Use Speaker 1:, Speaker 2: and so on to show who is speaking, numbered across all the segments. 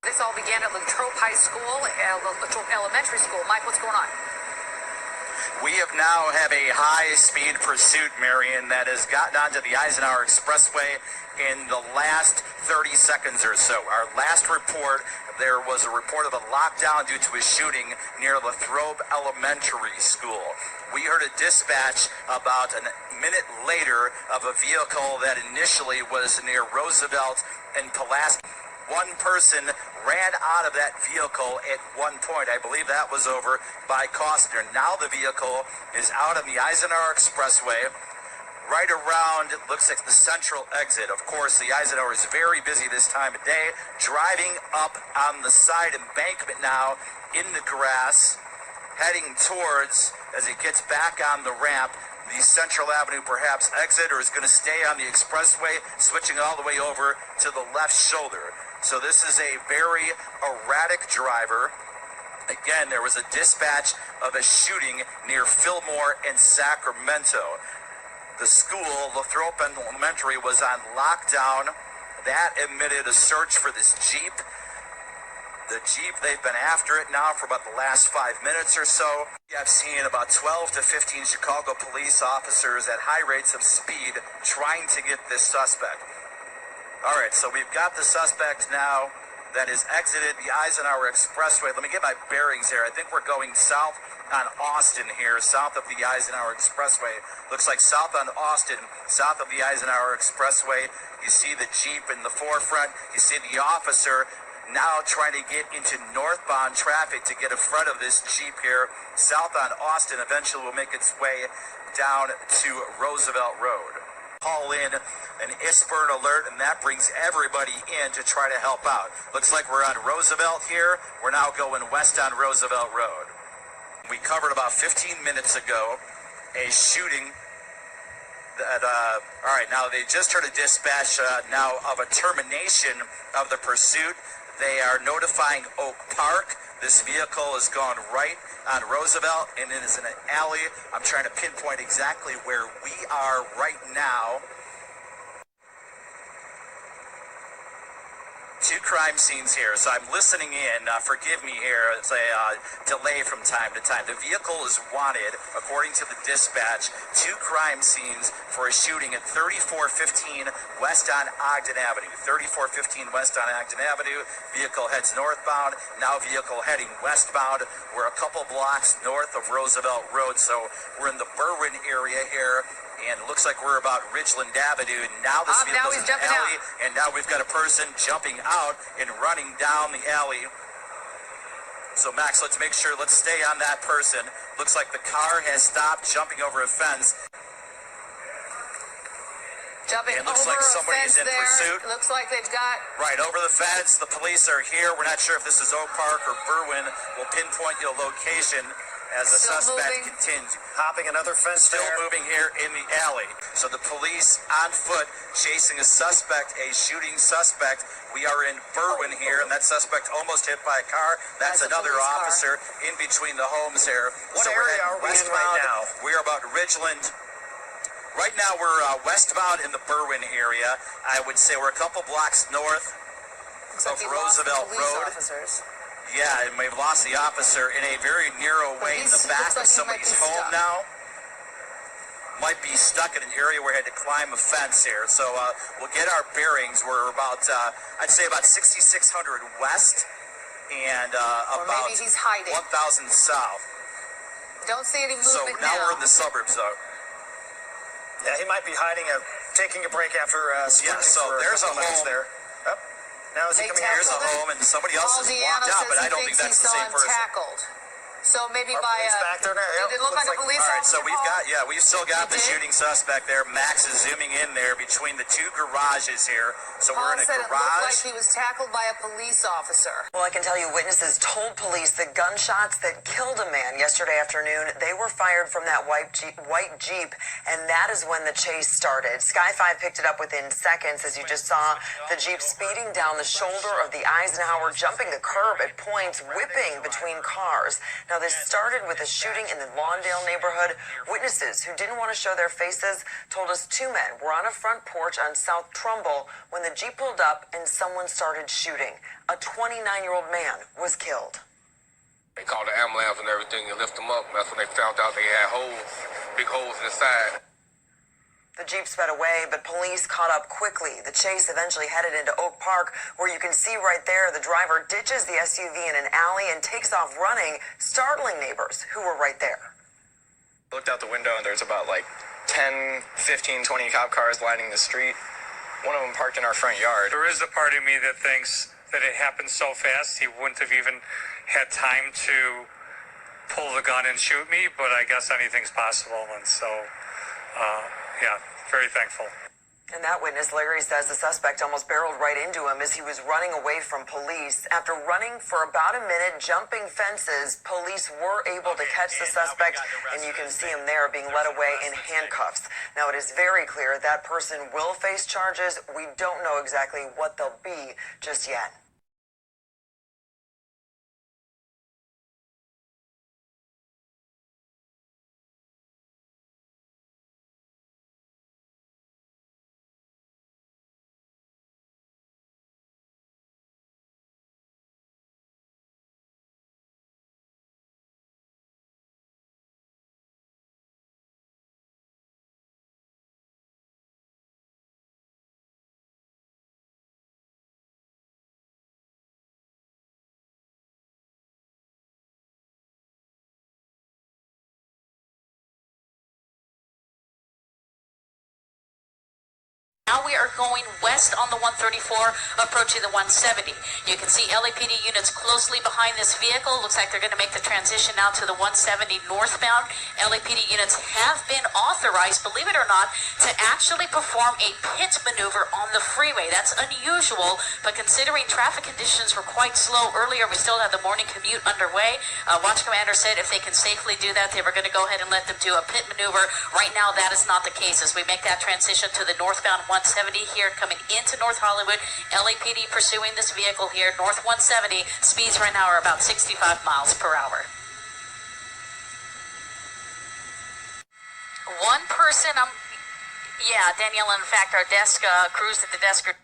Speaker 1: This all began at Latrobe High School, Latrobe Elementary School. Mike, what's going on?
Speaker 2: We now have a high-speed pursuit, Marion, that has gotten onto the Eisenhower Expressway in the last 30 seconds or so. Our last report, there was a report of a lockdown due to a shooting near Latrobe Elementary School. We heard a dispatch about a minute later of a vehicle that initially was near Roosevelt and Pulaski. One person ran out of that vehicle at one point. I believe that was over by Costner. Now the vehicle is out on the Eisenhower Expressway, right around, it looks like the central exit. Of course, the Eisenhower is very busy this time of day. Driving up on the side embankment now in the grass, heading towards, as it gets back on the ramp, the Central Avenue perhaps exit, or is going to stay on the expressway, switching all the way over to the left shoulder. So this is a very erratic driver. Again, there was a dispatch of a shooting near Fillmore and Sacramento. The school, Latrobe Elementary, was on lockdown. That admitted a search for this Jeep. The Jeep, they've been after it now for about the last 5 minutes or so. I've seen about 12 to 15 Chicago police officers at high rates of speed trying to get this suspect. All right, so we've got the suspect now that has exited the Eisenhower Expressway. Let me get my bearings here. I think we're going south on Austin here, south of the Eisenhower Expressway. Looks like south on Austin, south of the Eisenhower Expressway. You see the Jeep in the forefront. You see the officer now trying to get into northbound traffic to get in front of this Jeep here, south on Austin. Eventually will make its way down to Roosevelt Road. Call in an ISBERN alert, and that brings everybody in to try to help out. Looks like we're on Roosevelt here. We're now going west on Roosevelt Road. We covered about 15 minutes ago a shooting that, all right, now they just heard a dispatch now of a termination of the pursuit. They are notifying Oak Park. This vehicle has gone right on Roosevelt, and it is in an alley. I'm trying to pinpoint exactly where we are right now. Two crime scenes here, so I'm listening in. Forgive me here, it's a delay from time to time. The vehicle is wanted, according to the dispatch, two crime scenes for a shooting at 3415 West on Ogden Avenue. 3415 West on Ogden Avenue. Vehicle heads northbound, now vehicle heading westbound. We're a couple blocks north of Roosevelt Road, so we're in the Berwyn area here. And it looks like we're about Ridgeland Avenue. And now this vehicle's in the alley, and now we've got a person jumping out and running down the alley. So, Max, let's make sure, let's stay on that person. Looks like the car has stopped, jumping over a fence.
Speaker 1: Jumping
Speaker 2: it looks
Speaker 1: over
Speaker 2: like somebody
Speaker 1: a fence
Speaker 2: is in
Speaker 1: there.
Speaker 2: pursuit.
Speaker 1: It looks like they've got...
Speaker 2: Right, over the fence. The police are here. We're not sure if this is Oak Park or Berwyn. We'll pinpoint your location as the suspect continues.
Speaker 3: Hopping another fence
Speaker 2: Still moving here in the alley. So the police on foot chasing a suspect, a shooting suspect. We are in Berwyn here, and that suspect almost hit by a car. That's another officer in between the homes here.
Speaker 3: What area are we in right now?
Speaker 2: We are about Ridgeland. Right now we're westbound in the Berwyn area. I would say we're a couple blocks north of Roosevelt Road.
Speaker 1: Officers.
Speaker 2: Yeah, and we've lost the officer in a very narrow way in the back of somebody's home now. Might be stuck in an area where he had to climb a fence here. So we'll get our bearings. We're about, I'd say about 6600 west and
Speaker 1: or
Speaker 2: about
Speaker 1: maybe he's hiding.
Speaker 2: 1000 south.
Speaker 1: Don't see any movement
Speaker 2: now. So now we're in the suburbs, though.
Speaker 3: Yeah, he might be hiding, taking a break after
Speaker 2: yeah, so there's a home
Speaker 3: there. Oh. Now is he coming
Speaker 2: Here's a home, and somebody else has walked out, but I don't think that's the same person.
Speaker 1: Tackled. So maybe
Speaker 3: Our
Speaker 1: by
Speaker 3: back there now.
Speaker 1: did it look like a police
Speaker 2: officer? All right, so
Speaker 1: officer?
Speaker 2: we've still got the shooting suspect there. Max is zooming in there between the two garages here. So
Speaker 1: Paul
Speaker 2: we're in a
Speaker 1: said
Speaker 2: garage.
Speaker 1: It looked like he was tackled by a police officer.
Speaker 4: Well, I can tell you, witnesses told police the gunshots that killed a man yesterday afternoon, they were fired from that white Jeep, and that is when the chase started. Sky 5 picked it up within seconds, as you just saw the Jeep speeding down the shoulder of the Eisenhower, jumping the curb at points, whipping between cars. Now, Now, this started with a shooting in the Lawndale neighborhood. Witnesses who didn't want to show their faces told us two men were on a front porch on South Trumbull when the Jeep pulled up and someone started shooting. A 29-year-old man was killed.
Speaker 5: They called the ambulance and everything and lift them up. That's when they found out they had holes, big holes in the side.
Speaker 4: The Jeep sped away, but police caught up quickly. The chase eventually headed into Oak Park, where you can see right there the driver ditches the SUV in an alley and takes off running, startling neighbors who were right there.
Speaker 3: Looked out the window and there's about like 10, 15, 20 cop cars lining the street. One of them parked in our front yard.
Speaker 6: There is a part of me that thinks that it happened so fast he wouldn't have even had time to pull the gun and shoot me, but I guess anything's possible, and so, yeah, very thankful.
Speaker 4: And that witness, Larry, says the suspect almost barreled right into him as he was running away from police. After running for about a minute, jumping fences, police were able to catch the suspect, and you can see him there being led away in handcuffs. Now, it is very clear that person will face charges. We don't know exactly what they'll be just yet.
Speaker 7: Now we are going west on the 134, approaching the 170. You can see LAPD units closely behind this vehicle. Looks like they're going to make the transition now to the 170 northbound. LAPD units have been authorized, believe it or not, to actually perform a pit maneuver on the freeway. That's unusual, but considering traffic conditions were quite slow earlier, we still have the morning commute underway. Watch Commander said if they can safely do that, they were going to go ahead and let them do a pit maneuver. Right now, that is not the case as we make that transition to the northbound 170 here coming into North Hollywood. LAPD pursuing this vehicle here, north 170. Speeds right now are about 65 miles per hour. One person, yeah, Danielle, in fact, our desk, crews at the desk are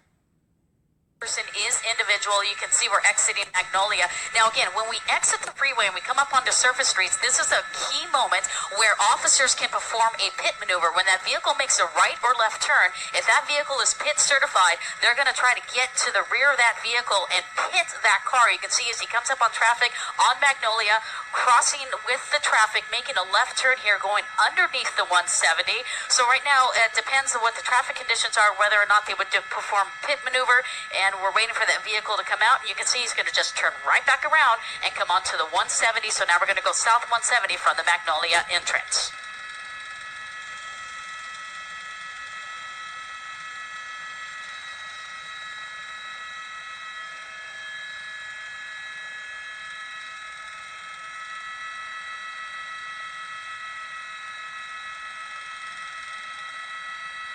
Speaker 7: person is individual. You can see we're exiting Magnolia. Now again, when we exit the freeway and we come up onto surface streets, this is a key moment where officers can perform a pit maneuver. When that vehicle makes a right or left turn, if that vehicle is pit certified, they're going to try to get to the rear of that vehicle and pit that car. You can see as he comes up on traffic on Magnolia, crossing with the traffic, making a left turn here, going underneath the 170. So right now, it depends on what the traffic conditions are, whether or not they would perform pit maneuver, and we're waiting for that vehicle to come out. And you can see he's going to just turn right back around and come onto the 170. So now we're going to go south 170 from the Magnolia entrance.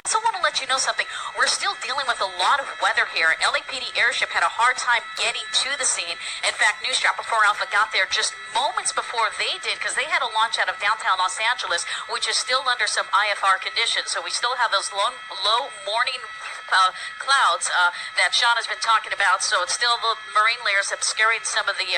Speaker 7: I also want to let you know something. We're still dealing with a lot of weather here. LAPD airship had a hard time getting to the scene. In fact, News Trapper 4 Alpha got there just moments before they did because they had a launch out of downtown Los Angeles, which is still under some IFR conditions. So we still have those low morning clouds that Sean has been talking about. So it's still the marine layers obscuring some of the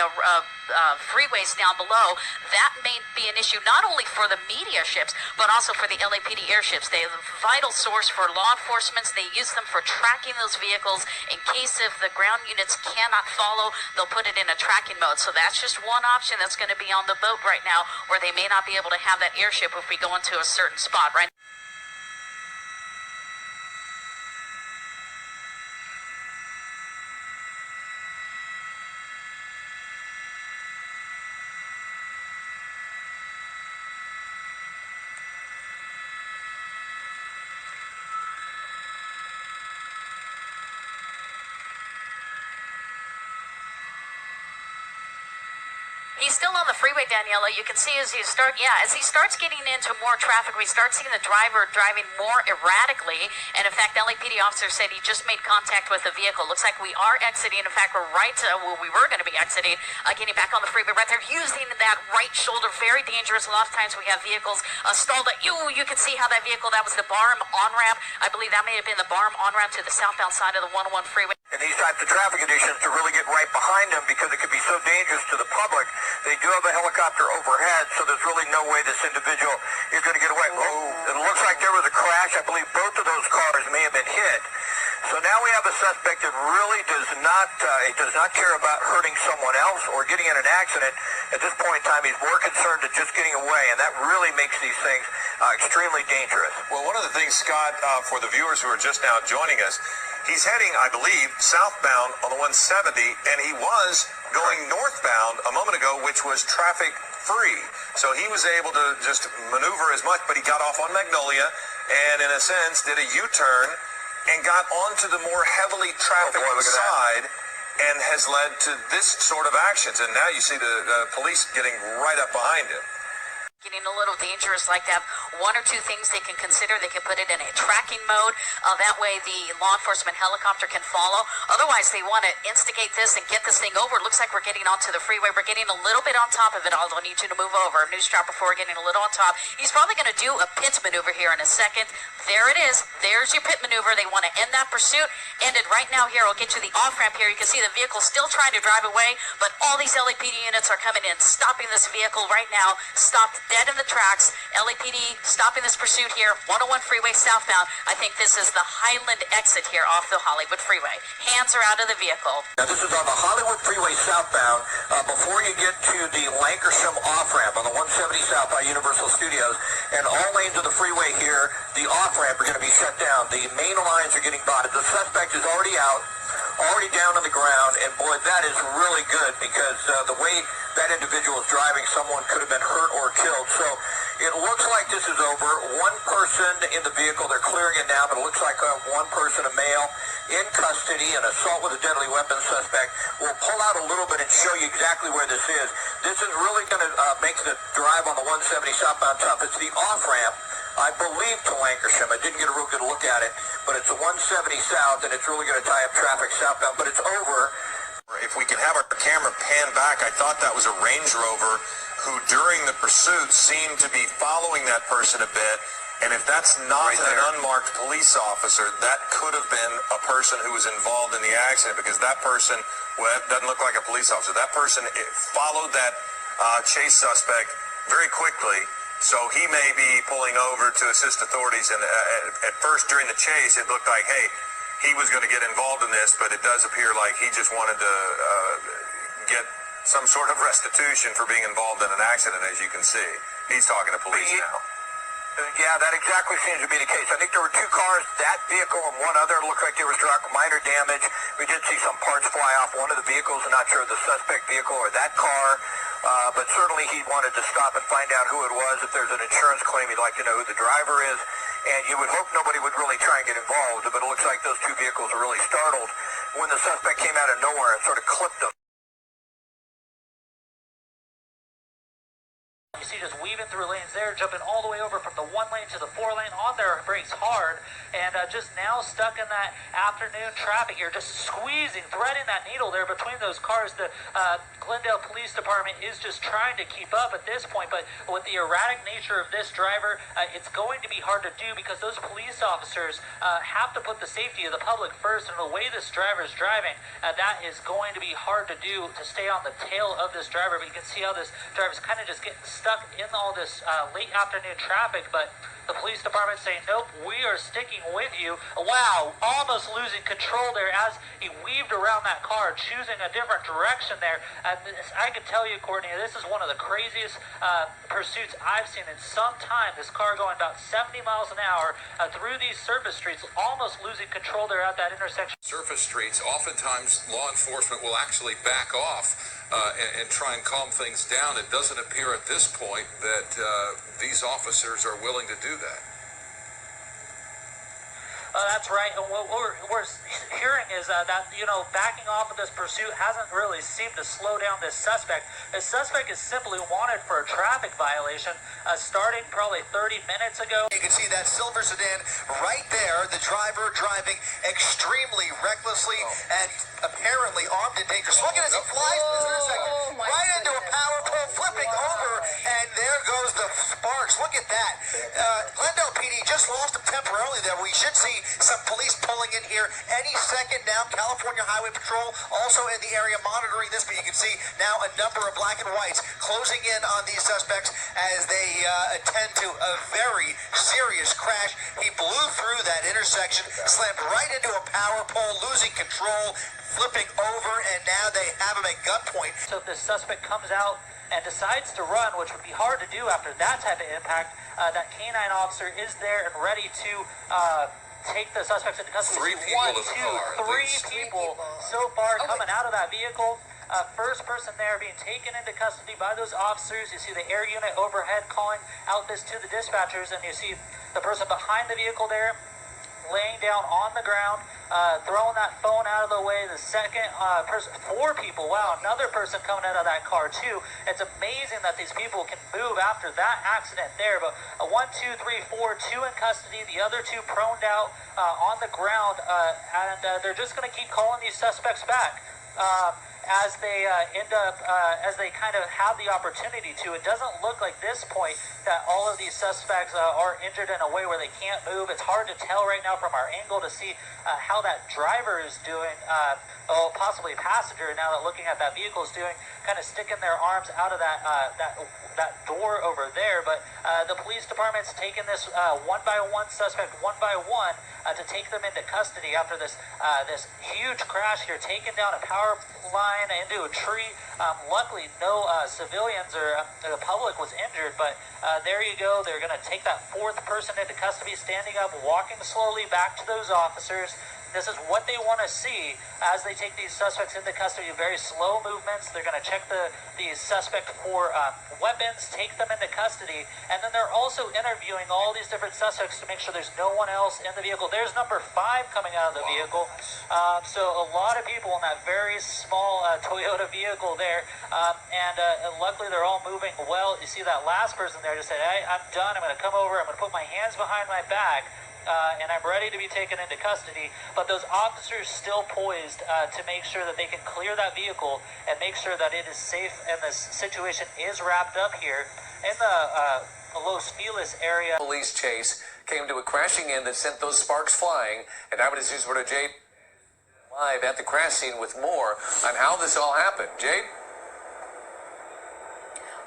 Speaker 7: freeways down below. That may be an issue not only for the media ships, but also for the LAPD airships. They are a vital source for law enforcement. They use them for tracking those vehicles. In case if the ground units cannot follow, they'll put it in a tracking mode. So that's just one option that's going to be on the boat right now, where they may not be able to have that airship if we go into a certain spot, right? He's still on the freeway, Daniela. You can see as he starts getting into more traffic, we start seeing the driver driving more erratically. And in fact, LAPD officer said he just made contact with the vehicle. Looks like we are exiting. In fact, we're right where we were going to be exiting, getting back on the freeway right there, using that right shoulder. Very dangerous. A lot of times we have vehicles stalled. You can see how that vehicle, that was the Barham on-ramp. I believe that may have been the Barham on-ramp to the southbound side of the 101 freeway.
Speaker 8: In these types of traffic conditions, to really get right behind them because it could be so dangerous to the public. They do have a helicopter overhead, so there's really no way this individual is going to get away. Oh, it looks like there was a crash. I believe both of those cars may have been hit. So now we have a suspect that really does not care about hurting someone else or getting in an accident. At this point in time, he's more concerned with just getting away, and that really makes these things extremely dangerous.
Speaker 9: Well, one of the things, Scott, for the viewers who are just now joining us, he's heading, I believe, southbound on the 170, and he was going northbound a moment ago, which was traffic free. So he was able to just maneuver as much, but he got off on Magnolia and, in a sense, did a U-turn and got onto the more heavily trafficked side and has led to this sort of actions. And now you see the police getting right up behind him.
Speaker 7: Getting a little dangerous like that. One or two things they can consider. They can put it in a tracking mode. That way the law enforcement helicopter can follow. Otherwise, they want to instigate this and get this thing over. It looks like we're getting onto the freeway. We're getting a little bit on top of it. Aldo, I need you to move over. News drop before we're getting a little on top. He's probably going to do a pit maneuver here in a second. There it is. There's your pit maneuver. They want to end that pursuit. Ended right now here. I'll get you the off-ramp here. You can see the vehicle still trying to drive away, but all these LAPD units are coming in, stopping this vehicle right now. Stopped dead in the tracks. LAPD stopping this pursuit here. 101 freeway southbound. I think this is the Highland exit here off the Hollywood freeway. Hands are out of the vehicle.
Speaker 8: Now this is on the Hollywood freeway southbound before you get to the Lankershim off-ramp on the 170 south by Universal Studios. And all lanes of the freeway here, the off-ramp are going to be shut down. The main lines are getting botted. The suspect is already out, already down on the ground, and boy, that is really good because the way that individual is driving, someone could have been hurt or killed. So it looks like this is over. One person in the vehicle, they're clearing it now, but it looks like one person, a male, in custody, an assault with a deadly weapon suspect. We'll pull out a little bit and show you exactly where this is. This is really going to make the drive on the 170 southbound tough. It's the off-ramp, I believe, to Lankershim. I didn't get a real good look at it, but it's a 170 south, and it's really going to tie up traffic southbound, but it's over.
Speaker 9: If we can have our camera pan back, I thought that was a Range Rover who, during the pursuit, seemed to be following that person a bit. And if that's not an unmarked police officer, that could have been a person who was involved in the accident, because that person, well, that doesn't look like a police officer. That person followed that chase suspect very quickly. So he may be pulling over to assist authorities. And at first, during the chase, it looked like, hey, he was going to get involved in this, but it does appear like he just wanted to get some sort of restitution for being involved in an accident, as you can see. He's talking to police now.
Speaker 8: Yeah, that exactly seems to be the case. I think there were two cars, that vehicle and one other. Looked like there was minor damage. We did see some parts fly off one of the vehicles. I'm not sure the suspect vehicle or that car. But certainly he wanted to stop and find out who it was. If there's an insurance claim, he'd like to know who the driver is. And you would hope nobody would really try and get involved. But it looks like those two vehicles are really startled when the suspect came out of nowhere and sort of clipped them.
Speaker 10: You see just weaving through lanes there, jumping all the way over from the 1 lane to the 4 lane, on their brakes hard, and just now stuck in that afternoon traffic here, just squeezing, threading that needle there between those cars. The Glendale Police Department is just trying to keep up at this point, but with the erratic nature of this driver, it's going to be hard to do because those police officers have to put the safety of the public first, and the way this driver is driving, that is going to be hard to do, to stay on the tail of this driver. But you can see how this driver is kind of just getting stuck in all this late afternoon traffic, but the police department saying, nope, we are sticking with you. Wow, almost losing control there as he weaved around that car, choosing a different direction there. I can tell you, Courtney, this is one of the craziest pursuits I've seen in some time. This car going about 70 miles an hour through these surface streets, almost losing control there at that intersection.
Speaker 5: Surface streets, oftentimes law enforcement will actually back off and try and calm things down. It doesn't appear at this point that these officers are willing to do that.
Speaker 10: That's right. And what we're hearing is that, backing off of this pursuit hasn't really seemed to slow down this suspect. The suspect is simply wanted for a traffic violation starting probably 30 minutes ago.
Speaker 8: You can see that silver sedan right there, the driver driving extremely recklessly and apparently armed and dangerous. Look at as he flies in this intersection, right into a power pole, flipping over, and there goes the sparks. Look at that. Glendale PD just lost him temporarily there. We should see some police pulling in here any second now. California Highway Patrol also in the area monitoring this, but you can see now a number of black and whites closing in on these suspects as they attend to a very serious crash. He blew through that intersection, slammed right into a power pole, losing control, flipping over, and now they have him at gunpoint.
Speaker 10: So if this suspect comes out and decides to run, which would be hard to do after that type of impact, that canine officer is there and ready to take the suspects into custody.
Speaker 5: Three people in the car, at
Speaker 10: Three
Speaker 5: least.
Speaker 10: people so far coming out of that vehicle. First person there being taken into custody by those officers. You see the air unit overhead calling out this to the dispatchers, and you see the person behind the vehicle there laying down on the ground, throwing that phone out of the way. The second person, 4 people, wow, another person coming out of that car too. It's amazing that these people can move after that accident there. But 1, 2, 3, 4, 2 in custody, the other 2 proned out on the ground, and they're just going to keep calling these suspects back. As they as they kind of have the opportunity to. It doesn't look like this point that all of these suspects are injured in a way where they can't move. It's hard to tell right now from our angle to see how that driver is doing, possibly a passenger now that looking at that vehicle is doing, kind of sticking their arms out of that door over there. But the police department's taking this one by one suspect, one by one, to take them into custody after this this huge crash here, taking down a power line into a tree. Luckily, no civilians or the public was injured, but there you go. They're going to take that 4th person into custody, standing up, walking slowly back to those officers. This is what they want to see as they take these suspects into custody. Very slow movements. They're going to check the suspect for weapons, take them into custody, and then they're also interviewing all these different suspects to make sure there's no one else in the vehicle. There's number 5 coming out of the vehicle. So a lot of people in that very small Toyota vehicle there, and luckily they're all moving well. You see that last person there just said, "Hey, I'm done. I'm going to come over. I'm going to put my hands behind my back. And I'm ready to be taken into custody." But those officers still poised to make sure that they can clear that vehicle and make sure that it is safe and this situation is wrapped up here in the Los Feliz area.
Speaker 11: Police chase came to a crashing end that sent those sparks flying. And Eyewitness News reporter Jade live at the crash scene with more on how this all happened. Jade?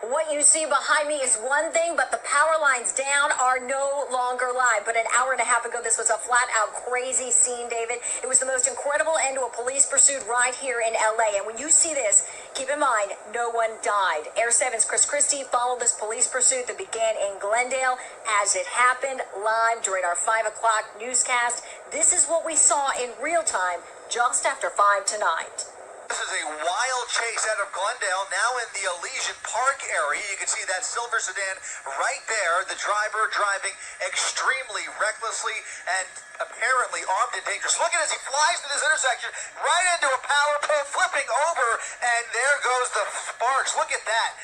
Speaker 12: What you see behind me is one thing, but the power lines down are no longer live. But an hour and a half ago, this was a flat-out crazy scene, David. It was the most incredible end to a police pursuit right here in L.A. And when you see this, keep in mind, no one died. Air 7's Chris Christie followed this police pursuit that began in Glendale as it happened live during our 5 o'clock newscast. This is what we saw in real time just after 5 tonight.
Speaker 8: This is a wild chase out of Glendale, now in the Elysian Park area. You can see that silver sedan right there, the driver driving extremely recklessly and apparently armed and dangerous. Look at as he flies through this intersection, right into a power pole, flipping over, and there goes the sparks. Look at that.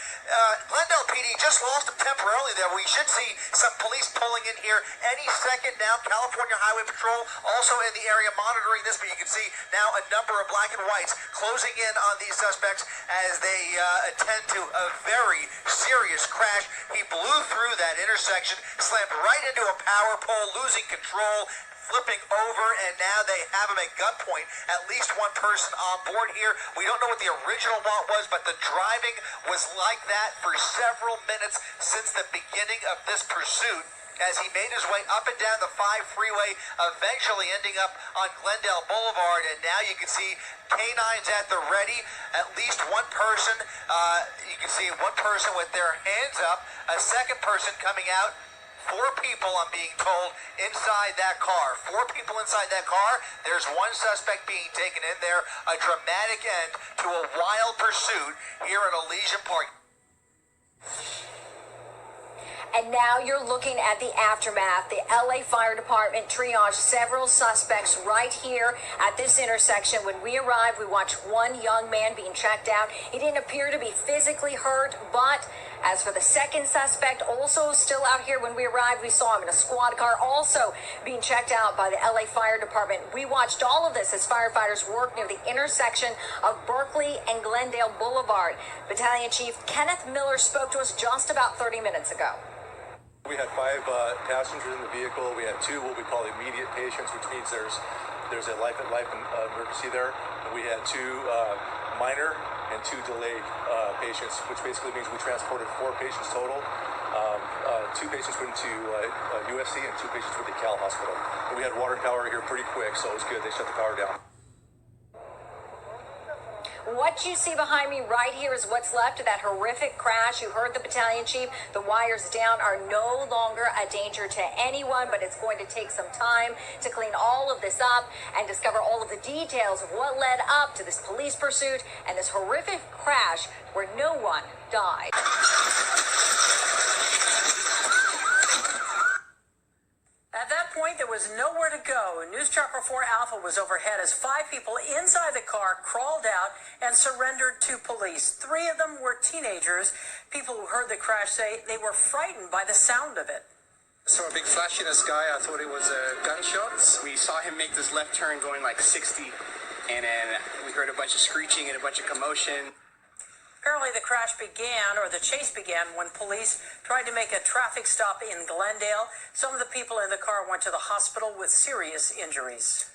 Speaker 8: Glendale PD just lost him temporarily there. We should see some police pulling in here any second now. California Highway Patrol also in the area monitoring this, but you can see now a number of black and whites closing in on these suspects as they attend to a very serious crash. He blew through that intersection, slammed right into a power pole, losing control, flipping over, and now they have him at gunpoint. At least one person on board here. We don't know what the original want was, but the driving was like that for several minutes since the beginning of this pursuit, as he made his way up and down the 5 freeway, eventually ending up on Glendale Boulevard. And now you can see canines at the ready. At least one person, you can see one person with their hands up, a second person coming out. 4 people, I'm being told, inside that car. 4 people inside that car. There's one suspect being taken in there. A dramatic end to a wild pursuit here at Elysian Park.
Speaker 12: And now you're looking at the aftermath. The LA Fire Department triaged several suspects right here at this intersection. When we arrived, we watched one young man being checked out. He didn't appear to be physically hurt, but as for the second suspect, also still out here when we arrived, we saw him in a squad car, also being checked out by the LA Fire Department. We watched all of this as firefighters worked near the intersection of Berkeley and Glendale Boulevard. Battalion Chief Kenneth Miller spoke to us just about 30 minutes ago.
Speaker 13: We had 5 passengers in the vehicle. We had 2 what we call immediate patients, which means there's a life emergency there. And we had 2 minor and 2 delayed patients, which basically means we transported 4 patients total. 2 patients went to USC and 2 patients went to Cal Hospital. And we had water and power here pretty quick, so it was good. They shut the power down.
Speaker 12: What you see behind me right here is what's left of that horrific crash. You heard the battalion chief. The wires down are no longer a danger to anyone, but it's going to take some time to clean all of this up and discover all of the details of what led up to this police pursuit and this horrific crash where no one died.
Speaker 14: At that point, there was nowhere to go. News Chopper 4 Alpha was overhead as 5 people inside the car crawled out and surrendered to police. 3 of them were teenagers. People who heard the crash say they were frightened by the sound of it.
Speaker 15: Saw a big flash in the sky. I thought it was gunshots. We saw him make this left turn going like 60, and then we heard a bunch of screeching and a bunch of commotion.
Speaker 14: Apparently the crash began, or the chase began, when police tried to make a traffic stop in Glendale. Some of the people in the car went to the hospital with serious injuries.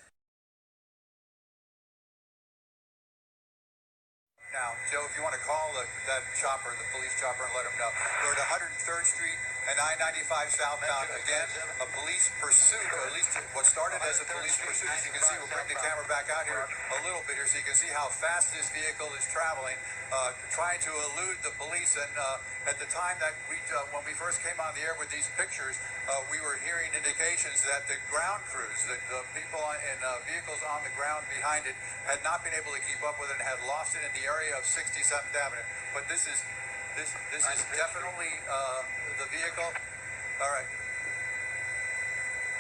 Speaker 16: Now, Joe, if you want to call that chopper, the police chopper, and let them know. We're at 103rd Street and I-95 southbound. Again, a police pursuit, or at least what started as a police pursuit. As you can see, we'll bring the camera back out here a little bit here so you can see how fast this vehicle is traveling, trying to elude the police. And at the time that when we first came on the air with these pictures, we were hearing indications that the ground crews, the people in vehicles on the ground behind it, had not been able to keep up with it and had lost it in the area of 67th Avenue. But this is definitely the vehicle. All right.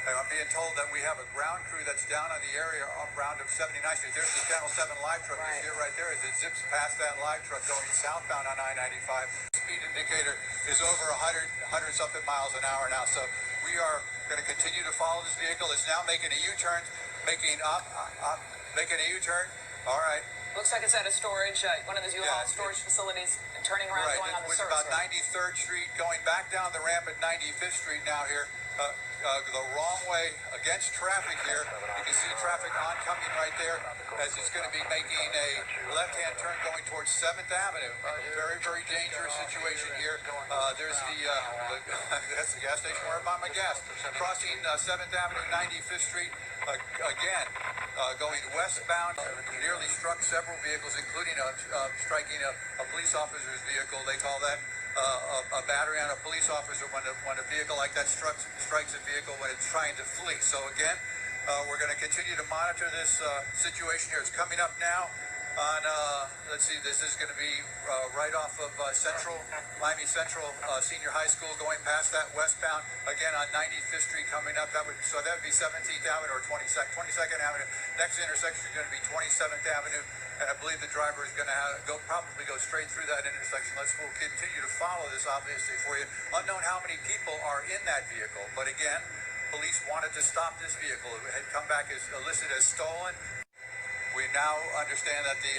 Speaker 16: And I'm being told that we have a ground crew that's down on the area around of 79th Street. There's the Channel 7 live truck. You see it right there as it zips past that live truck going southbound on I-95. Speed indicator is over 100-something miles an hour now. So we are going to continue to follow this vehicle. It's now making a U-turn, making a U-turn. All right.
Speaker 1: Looks like it's at a storage, one of those U-Haul storage facilities, and turning around
Speaker 16: right,
Speaker 1: going on the
Speaker 16: with
Speaker 1: service
Speaker 16: about
Speaker 1: road.
Speaker 16: 93rd Street, going back down the ramp at 95th Street now here. The wrong way against traffic here. You can see traffic oncoming right there as it's going to be making a left-hand turn going towards 7th Avenue. Very, very dangerous situation here. There's that's the gas station where I buy my gas. Crossing 7th Avenue, 95th Street. Again, going westbound, nearly struck several vehicles, including striking a police officer's vehicle. They call that a battery on a police officer when a vehicle like that strikes a vehicle when it's trying to flee. So again, we're going to continue to monitor this situation here. It's coming up now on, let's see, this is going to be right off of Miami Central Senior High School, going past that westbound, again on 95th Street coming up. That would be 17th Avenue or 22nd Avenue. Next intersection is going to be 27th Avenue. And I believe the driver is going to probably go straight through that intersection. We'll continue to follow this, obviously, for you. Unknown how many people are in that vehicle. But again, police wanted to stop this vehicle. It had come back as listed as stolen. We now understand that the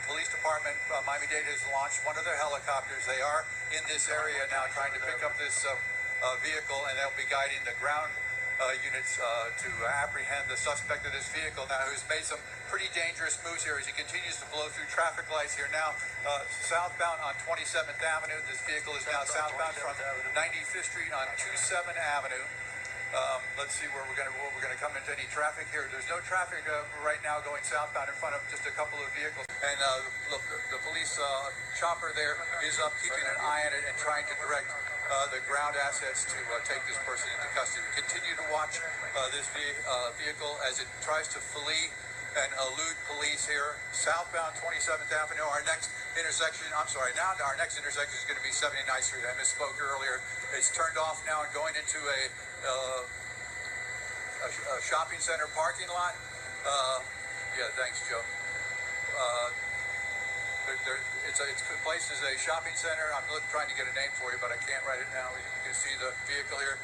Speaker 16: police department, Miami-Dade, has launched one of their helicopters. They are in this area now trying to pick up this vehicle, and they'll be guiding the ground units to apprehend the suspect of this vehicle now, who's made some pretty dangerous moves here as he continues to blow through traffic lights here now. Southbound on 27th Avenue. This vehicle is now southbound from 95th Street on 27th Avenue. Let's see where we're going to come into any traffic here. There's no traffic right now going southbound in front of just a couple of vehicles. And look, the police chopper there is up, keeping an eye on it and trying to direct the ground assets to take this person into custody. We continue to watch this vehicle as it tries to flee and elude police here. Southbound 27th Avenue. Our next intersection. I'm sorry. Now our next intersection is going to be 79th Street. I misspoke earlier. It's turned off now and going into a shopping center parking lot. Yeah, thanks, Joe. It's placed as a shopping center. I'm trying to get a name for you, but I can't write it now. You can see the vehicle here.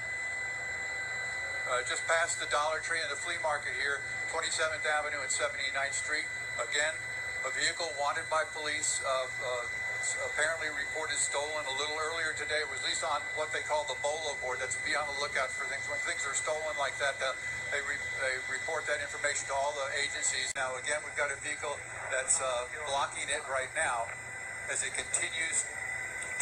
Speaker 16: Just past the Dollar Tree and the flea market here, 27th Avenue and 79th Street. Again, a vehicle wanted by police, apparently reported stolen a little earlier today. It was at least on what they call the BOLO board. That's be on the lookout for things. When things are stolen like that, they report that information to all the agencies. Now, again, we've got a vehicle that's blocking it right now as it continues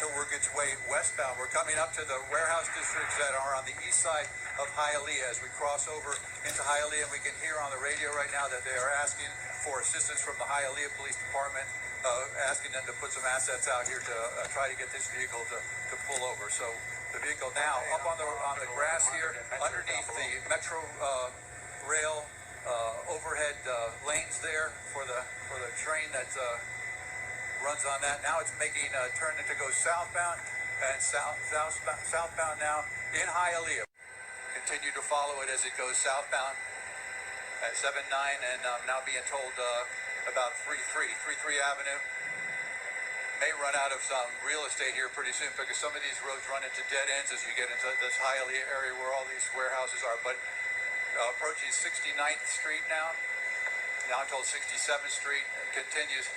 Speaker 16: to work its way westbound. We're coming up to the warehouse districts that are on the east side of HIALEAH. As we cross over into HIALEAH, we can hear on the radio right now that they are asking for assistance from the HIALEAH Police Department, asking them to put some assets out here to try to get this vehicle to pull over. So the vehicle now up on the grass here, underneath the Metro rail overhead lanes there for the train that runs on that. Now it's making a turn to go southbound and southbound now in HIALEAH. Continue to follow it as it goes southbound at 79, and I'm now being told about 33 Avenue may run out of some real estate here pretty soon, because some of these roads run into dead ends as you get into this HIALEAH area where all these warehouses are. But approaching 69th Street now I'm told 67th Street continues.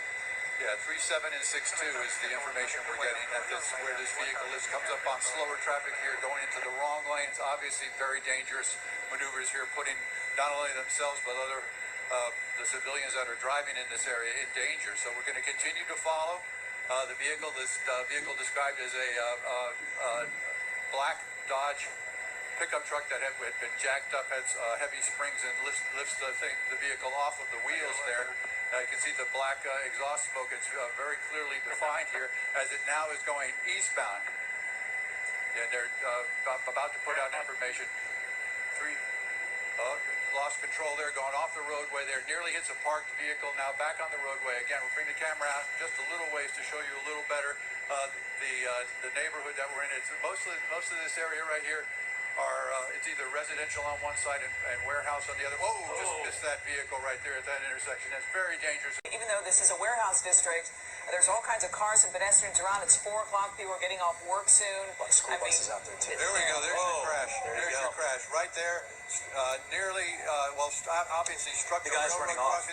Speaker 16: Yeah, 37 and 62 is the information we're getting at where this vehicle is. Comes up on slower traffic here, going into the wrong lanes. Obviously, very dangerous maneuvers here, putting not only themselves but the civilians that are driving in this area in danger. So we're going to continue to follow the vehicle. This vehicle described as a black Dodge pickup truck that had been jacked up, has heavy springs, and lifts the vehicle off of the wheels there. You can see the black exhaust smoke. It's very clearly defined here as it now is going eastbound. And they're about to put out information. Lost control there, going off the roadway there. Nearly hits a parked vehicle. Now back on the roadway again. We'll bring the camera out just a little ways to show you a little better the neighborhood that we're in. It's most of this area right here it's either residential on one side and warehouse on the other. Just missed that vehicle right there at that intersection. That's very dangerous.
Speaker 17: Even though this is a warehouse district, there's all kinds of cars and pedestrians around. It's 4 o'clock. People are getting off work soon.
Speaker 15: School buses out there too.
Speaker 16: There we go. There's your crash. There's your crash right there. Nearly, obviously struck the
Speaker 15: guy's running off.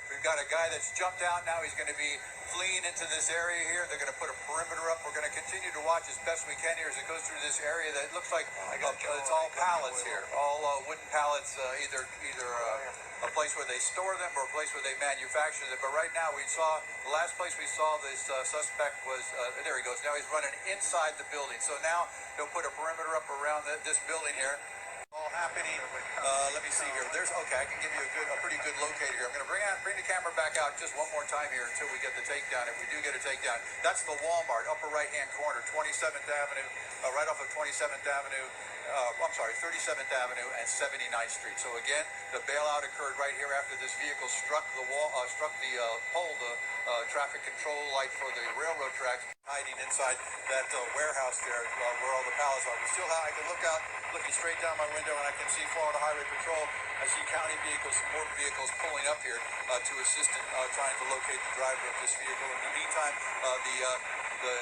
Speaker 16: We've got a guy that's jumped out now. He's going to be fleeing into this area here. They're going to put a perimeter up. We're going to continue to watch as best we can here as it goes through this area that looks like it's all pallets here, all wooden pallets, either a place where they store them or a place where they manufacture them. But right now the last place we saw this suspect was, there he goes. Now he's running inside the building. So now they'll put a perimeter up around this building here. All happening. Let me see here. I can give you a pretty good locator here. I'm going to bring the camera back out just one more time here until we get the takedown. If we do get a takedown, that's the Walmart, upper right-hand corner, 27th Avenue, right off of 27th Avenue. 37th Avenue and 79th Street. So again, the bailout occurred right here after this vehicle struck the pole, the traffic control light for the railroad tracks, hiding inside that warehouse there where all the pallets are. I can look out, looking straight down my window, and I can see Florida Highway Patrol. I see county vehicles, more vehicles pulling up here to assist in trying to locate the driver of this vehicle. In the meantime, the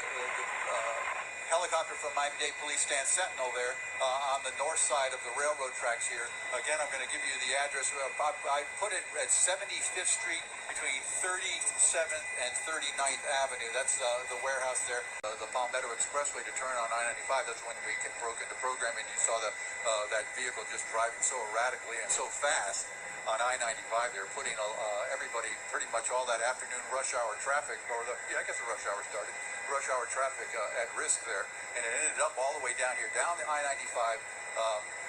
Speaker 16: helicopter from Miami-Dade Police stands sentinel there on the north side of the railroad tracks here. Again, I'm going to give you the address. I put it at 75th Street between 37th and 39th Avenue. That's the warehouse there. The Palmetto Expressway to turn on I-95. That's when we broke into programming. You saw that vehicle just driving so erratically and so fast on I-95. They're putting everybody, pretty much all that afternoon rush hour traffic, I guess the rush hour started, rush hour traffic at risk there, and it ended up all the way down here, down the I-95.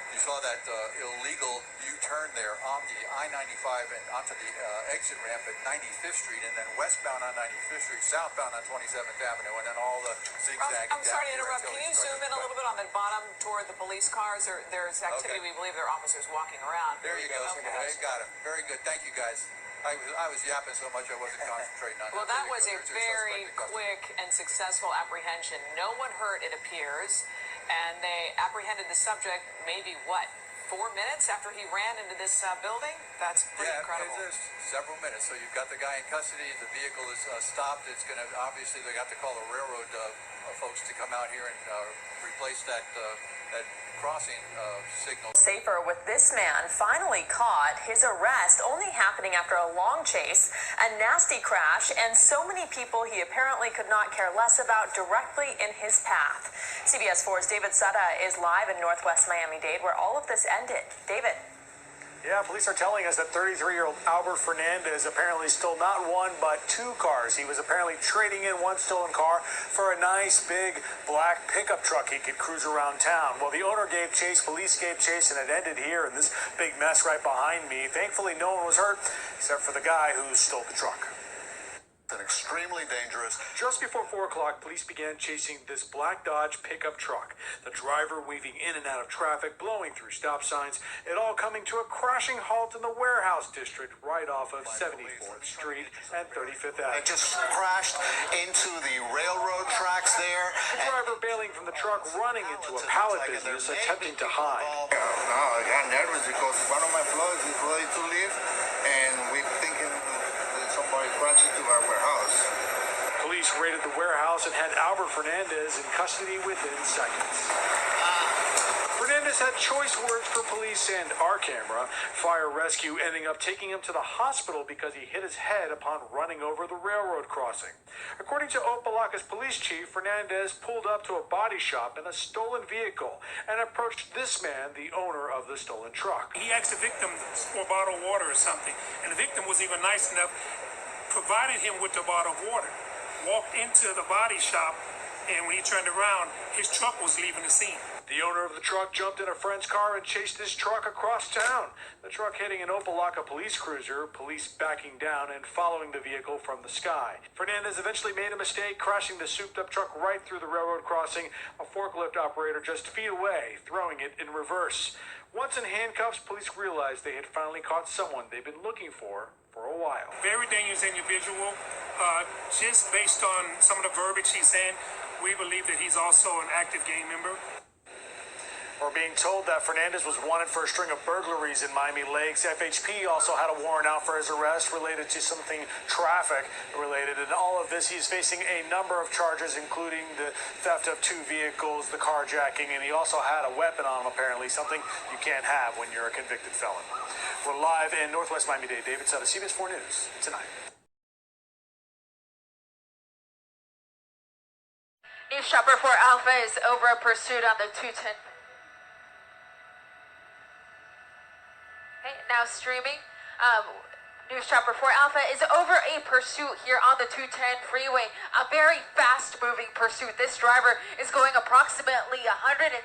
Speaker 16: You saw that illegal U-turn there on the I-95 and onto the exit ramp at 95th Street, and then westbound on 95th Street, southbound on 27th Avenue, and then all the zigzagging.
Speaker 17: I'm sorry to interrupt. Can you zoom in a little bit on the bottom toward the police cars? There's activity. We believe there are officers walking around.
Speaker 16: There you go. Okay. Got it. Very good. Thank you, guys. I was yapping so much I wasn't concentrating on
Speaker 17: Well,
Speaker 16: the
Speaker 17: that
Speaker 16: video,
Speaker 17: was a
Speaker 16: but there's
Speaker 17: very
Speaker 16: suspected custody.
Speaker 17: quick and successful apprehension. No one hurt, it appears, and they apprehended the subject maybe, what, 4 minutes after he ran into this building? That's pretty incredible.
Speaker 16: Yeah, it's several minutes. So you've got the guy in custody. The vehicle is stopped. It's going to, obviously, they got to call the railroad folks to come out here and replace that crossing signal.
Speaker 4: Safer with this man finally caught. His arrest only happening after a long chase, a nasty crash, and so many people he apparently could not care less about directly in his path. CBS 4's David Sutta is live in Northwest Miami-Dade, where all of this ended. David.
Speaker 18: Yeah, police are telling us that 33-year-old Albert Fernandez apparently stole not one but two cars. He was apparently trading in one stolen car for a nice big black pickup truck he could cruise around town. Well, the owner gave chase, police gave chase, and it ended here in this big mess right behind me. Thankfully, no one was hurt except for the guy who stole the truck.
Speaker 9: And extremely dangerous.
Speaker 18: Just before 4 o'clock, police began chasing this black Dodge pickup truck. The driver weaving in and out of traffic, blowing through stop signs, it all coming to a crashing halt in the warehouse district right off of 74th Street and 35th Avenue.
Speaker 9: It just crashed into the railroad tracks there.
Speaker 18: The driver bailing from the truck, running into a pallet business, attempting to hide.
Speaker 19: No, I got nervous because one of my employees is ready to leave, and we're thinking that somebody crashed into our warehouse.
Speaker 18: Police raided the warehouse and had Albert Fernandez in custody within seconds. Fernandez had choice words for police and our camera. Fire rescue ending up taking him to the hospital because he hit his head upon running over the railroad crossing. According to Opelika's police chief, Fernandez pulled up to a body shop in a stolen vehicle and approached this man, the owner of the stolen truck.
Speaker 20: He asked the victim for a bottle of water or something, and the victim was even nice enough, provided him with the bottle of water, walked into the body shop, and when he turned around, his truck was leaving the scene.
Speaker 18: The owner of the truck jumped in a friend's car and chased his truck across town. The truck hitting an Opelika police cruiser, police backing down and following the vehicle from the sky. Fernandez eventually made a mistake, crashing the souped-up truck right through the railroad crossing, a forklift operator just feet away, throwing it in reverse. Once in handcuffs, police realized they had finally caught someone they've been looking for a while.
Speaker 20: Very dangerous individual. Just based on some of the verbiage he's saying, we believe that he's also an active gang member.
Speaker 18: We're being told that Fernandez was wanted for a string of burglaries in Miami Lakes. FHP also had a warrant out for his arrest related to something traffic related. And all of this, he's facing a number of charges, including the theft of 2 vehicles, the carjacking, and he also had a weapon on him, apparently, something you can't have when you're a convicted felon. We're live in Northwest Miami-Dade. David Sutta, CBS 4 News, tonight.
Speaker 21: News Chopper 4 Alpha is over a pursuit on the 210. Now streaming. News Chopper 4 Alpha is over a pursuit here on the 210 freeway. A very fast-moving pursuit. This driver is going approximately 110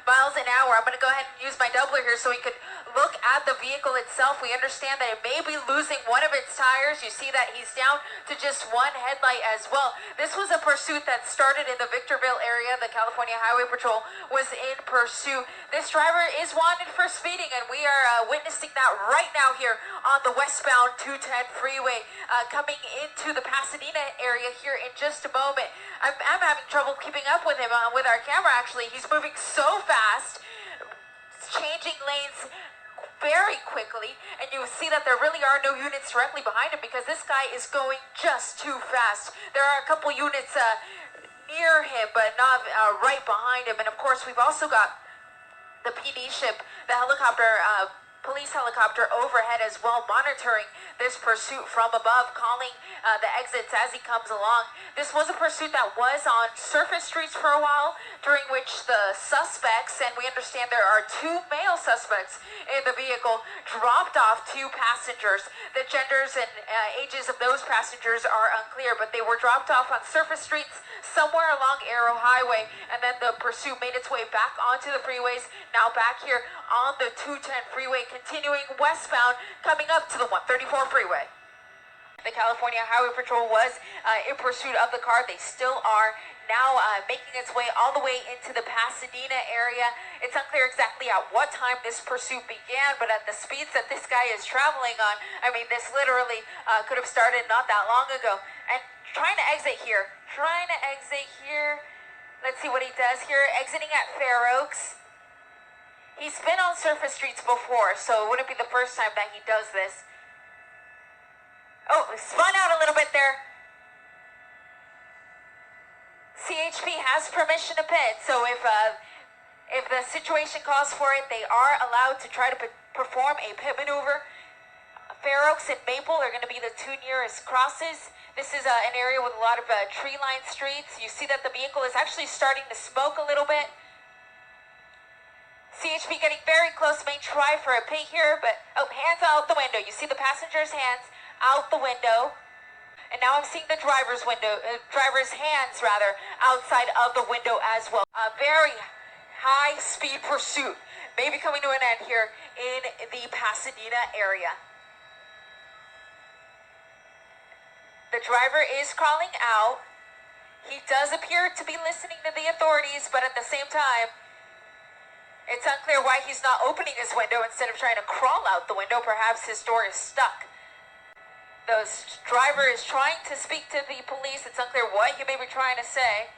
Speaker 21: miles an hour. I'm going to go ahead and use my doubler here so we could look at the vehicle itself. We understand that it may be losing one of its tires. You see that he's down to just one headlight as well. This was a pursuit that started in the Victorville area. The California Highway Patrol was in pursuit. This driver is wanted for speeding, and we are witnessing that right now here on the westbound 210 freeway, coming into the Pasadena area here in just a moment. I'm having trouble keeping up with him with our camera, actually. He's moving so fast, changing lanes very quickly, and you see that there really are no units directly behind him because this guy is going just too fast. There are a couple units near him, but not right behind him. And of course, we've also got the PD ship, the helicopter, police helicopter overhead as well, monitoring this pursuit from above, calling the exits as he comes along. This was a pursuit that was on surface streets for a while, during which the suspects, and we understand there are 2 male suspects in the vehicle, dropped off 2 passengers. The genders and ages of those passengers are unclear, but they were dropped off on surface streets somewhere along Arrow Highway, and then the pursuit made its way back onto the freeways, now back here on the 210 freeway, continuing westbound, coming up to the 134 freeway. The California Highway Patrol was in pursuit of the car. They still are now making its way all the way into the Pasadena area. It's unclear exactly at what time this pursuit began, but at the speeds that this guy is traveling on, I mean, this literally could have started not that long ago. And trying to exit here. Let's see what he does here. Exiting at Fair Oaks. He's been on surface streets before, so it wouldn't be the first time that he does this. Oh, spun out a little bit there. CHP has permission to pit, so if the situation calls for it, they are allowed to try to perform a pit maneuver. Fair Oaks and Maple are going to be the two nearest crosses. This is an area with a lot of tree-lined streets. You see that the vehicle is actually starting to smoke a little bit. CHP getting very close, may try for a pit here, but hands out the window. You see the passenger's hands out the window, and now I'm seeing the driver's hands outside of the window as well. A very high speed pursuit may be coming to an end here in the Pasadena area. The driver is crawling out. He does appear to be listening to the authorities, but at the same time, it's unclear why he's not opening his window instead of trying to crawl out the window. Perhaps his door is stuck. The driver is trying to speak to the police. It's unclear what he may be trying to say,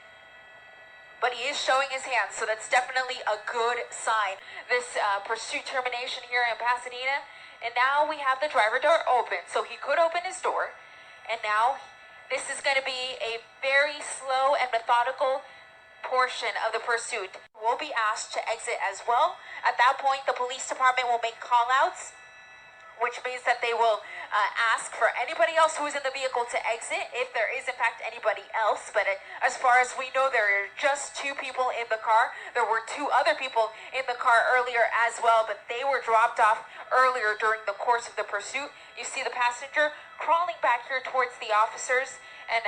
Speaker 21: but he is showing his hands, so that's definitely a good sign. This pursuit termination here in Pasadena, and now we have the driver door open, so he could open his door, and now this is going to be a very slow and methodical portion of the pursuit. Will be asked to exit as well. At that point, the police department will make call-outs, which means that they will ask for anybody else who is in the vehicle to exit, if there is in fact anybody else. But as far as we know, there are just two people in the car. There were two other people in the car earlier as well, but they were dropped off earlier during the course of the pursuit. You see the passenger crawling back here towards the officers, and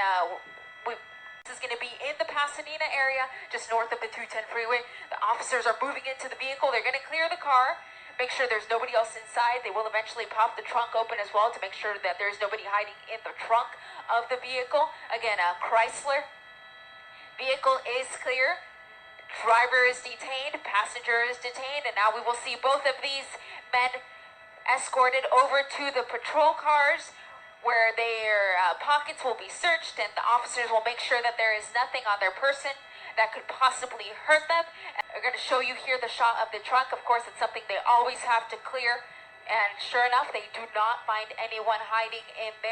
Speaker 21: this is going to be in the Pasadena area, just north of the 210 freeway. The officers are moving into the vehicle. They're going to clear the car, make sure there's nobody else inside. They will eventually pop the trunk open as well to make sure that there's nobody hiding in the trunk of the vehicle. Again, a Chrysler vehicle is clear. Driver is detained, passenger is detained, and now we will see both of these men escorted over to the patrol cars, where their pockets will be searched, and the officers will make sure that there is nothing on their person that could possibly hurt them. And they're going to show you here the shot of the trunk. Of course, it's something they always have to clear, and sure enough, they do not find anyone hiding in there.